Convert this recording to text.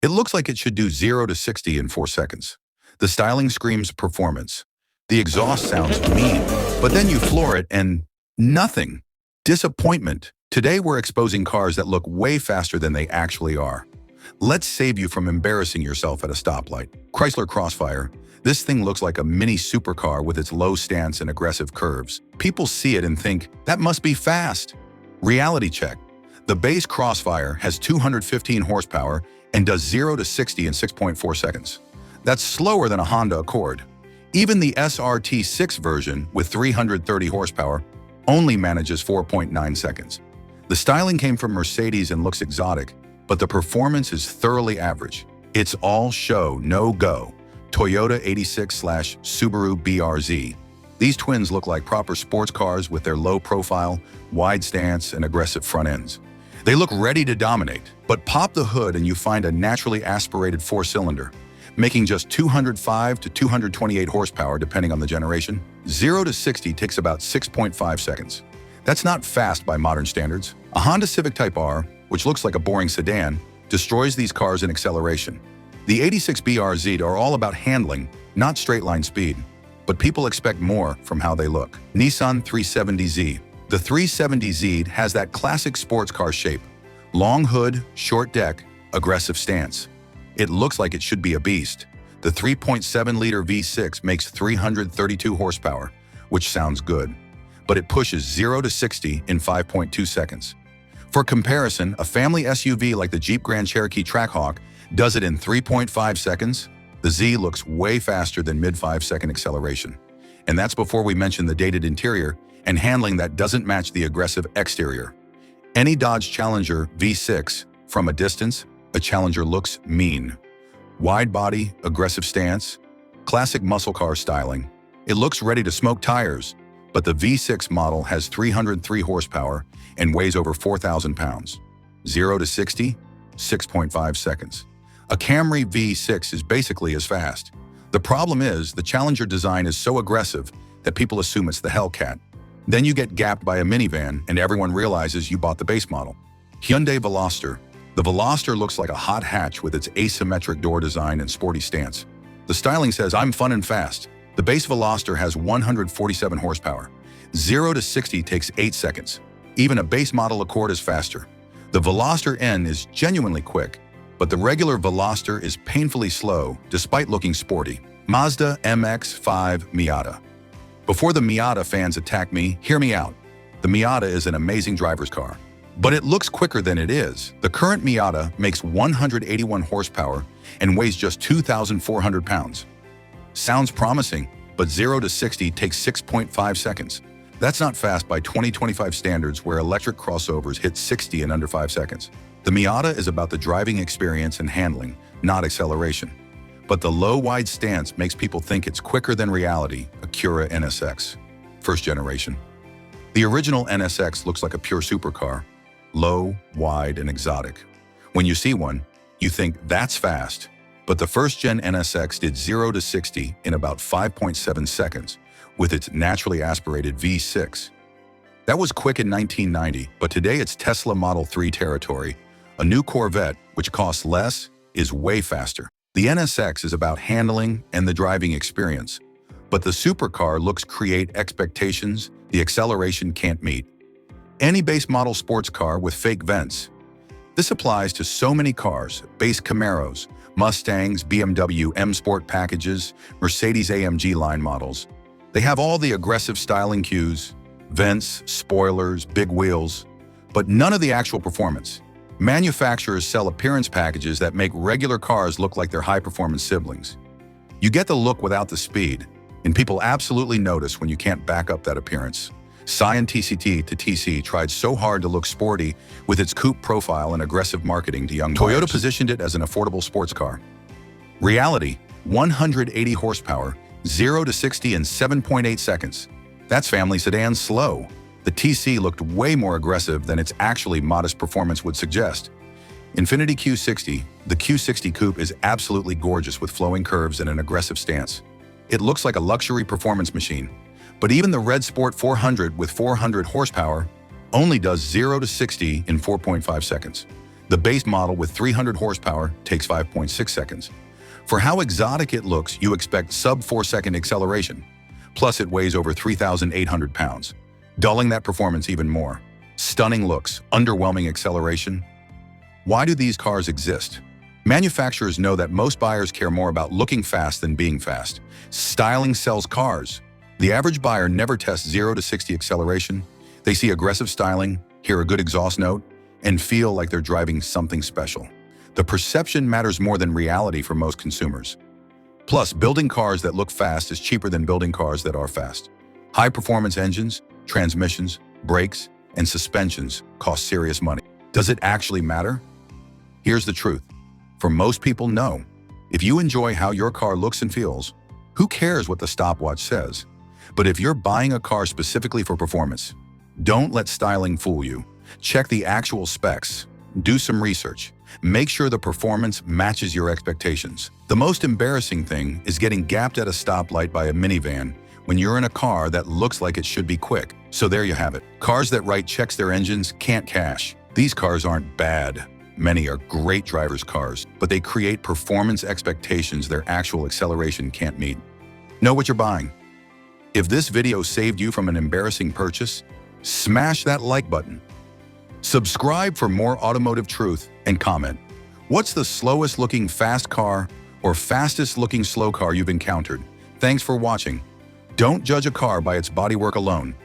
It looks like it should do 0 to 60 in 4 seconds. The styling screams performance. The exhaust sounds mean, but then you floor it and nothing. Disappointment. Today we're exposing cars that look way faster than they actually are. Let's save you from embarrassing yourself at a stoplight. Chrysler Crossfire. This thing looks like a mini supercar with its low stance and aggressive curves. People see it and think, that must be fast. Reality check. The base Crossfire has 215 horsepower and does 0 to 60 in 6.4 seconds. That's slower than a Honda Accord. Even the SRT6 version with 330 horsepower only manages 4.9 seconds. The styling came from Mercedes and looks exotic, but the performance is thoroughly average. It's all show, no go. Toyota 86/Subaru BRZ. These twins look like proper sports cars with their low profile, wide stance, and aggressive front ends. They look ready to dominate, but pop the hood and you find a naturally aspirated four-cylinder, making just 205 to 228 horsepower depending on the generation. 0 to 60 takes about 6.5 seconds. That's not fast by modern standards. A Honda Civic Type R, which looks like a boring sedan, destroys these cars in acceleration. The 86 BRZ are all about handling, not straight-line speed, but people expect more from how they look. Nissan 370Z. The 370Z has that classic sports car shape. Long hood, short deck, aggressive stance. It looks like it should be a beast. The 3.7-liter V6 makes 332 horsepower, which sounds good, but it pushes 0 to 60 in 5.2 seconds. For comparison, a family SUV like the Jeep Grand Cherokee Trackhawk does it in 3.5 seconds. The Z looks way faster than mid-5-second acceleration. And that's before we mention the dated interior and handling that doesn't match the aggressive exterior. Any Dodge Challenger V6, from a distance, a Challenger looks mean. Wide body, aggressive stance, classic muscle car styling. It looks ready to smoke tires, but the V6 model has 303 horsepower and weighs over 4,000 pounds. 0 to 60, 6.5 seconds. A Camry V6 is basically as fast. The problem is, the Challenger design is so aggressive that people assume it's the Hellcat. Then you get gapped by a minivan and everyone realizes you bought the base model. Hyundai Veloster. The Veloster looks like a hot hatch with its asymmetric door design and sporty stance. The styling says, I'm fun and fast. The base Veloster has 147 horsepower. 0 to 60 takes 8 seconds. Even a base model Accord is faster. The Veloster N is genuinely quick, but the regular Veloster is painfully slow despite looking sporty. Mazda MX-5 Miata. Before the Miata fans attack me, hear me out. The Miata is an amazing driver's car, but it looks quicker than it is. The current Miata makes 181 horsepower and weighs just 2,400 pounds. Sounds promising, but 0 to 60 takes 6.5 seconds. That's not fast by 2025 standards where electric crossovers hit 60 in under 5 seconds. The Miata is about the driving experience and handling, not acceleration. But the low, wide stance makes people think it's quicker than reality. Acura NSX. First generation. The original NSX looks like a pure supercar. Low, wide, and exotic. When you see one, you think that's fast. But the first-gen NSX did 0 to 60 in about 5.7 seconds with its naturally aspirated V6. That was quick in 1990, but today it's Tesla Model 3 territory. A new Corvette, which costs less, is way faster. The NSX is about handling and the driving experience, but the supercar looks create expectations the acceleration can't meet. Any base model sports car with fake vents. This applies to so many cars, base Camaros, Mustangs, BMW M Sport packages, Mercedes AMG line models. They have all the aggressive styling cues, vents, spoilers, big wheels, but none of the actual performance. Manufacturers sell appearance packages that make regular cars look like their high-performance siblings. You get the look without the speed, and people absolutely notice when you can't back up that appearance. Scion TCT to TC tried so hard to look sporty with its coupe profile and aggressive marketing to young buyers. Toyota positioned it as an affordable sports car. Reality, 180 horsepower, 0 to 60 in 7.8 seconds. That's family sedan slow. The TC looked way more aggressive than its actually modest performance would suggest. Infiniti Q60, the Q60 coupe is absolutely gorgeous with flowing curves and an aggressive stance. It looks like a luxury performance machine. But even the Red Sport 400 with 400 horsepower only does 0 to 60 in 4.5 seconds. The base model with 300 horsepower takes 5.6 seconds. For how exotic it looks, you expect sub-4-second acceleration. Plus, it weighs over 3,800 pounds, dulling that performance even more. Stunning looks, underwhelming acceleration. Why do these cars exist? Manufacturers know that most buyers care more about looking fast than being fast. Styling sells cars. The average buyer never tests 0 to 60 acceleration. They see aggressive styling, hear a good exhaust note, and feel like they're driving something special. The perception matters more than reality for most consumers. Plus, building cars that look fast is cheaper than building cars that are fast. High-performance engines, transmissions, brakes, and suspensions cost serious money. Does it actually matter? Here's the truth. For most people, no. If you enjoy how your car looks and feels, who cares what the stopwatch says? But if you're buying a car specifically for performance, don't let styling fool you. Check the actual specs. Do some research. Make sure the performance matches your expectations. The most embarrassing thing is getting gapped at a stoplight by a minivan when you're in a car that looks like it should be quick. So there you have it. Cars that write checks their engines can't cash. These cars aren't bad. Many are great drivers' cars, but they create performance expectations their actual acceleration can't meet. Know what you're buying. If this video saved you from an embarrassing purchase, smash that like button. Subscribe for more automotive truth and comment. What's the slowest looking fast car or fastest looking slow car you've encountered? Thanks for watching. Don't judge a car by its bodywork alone.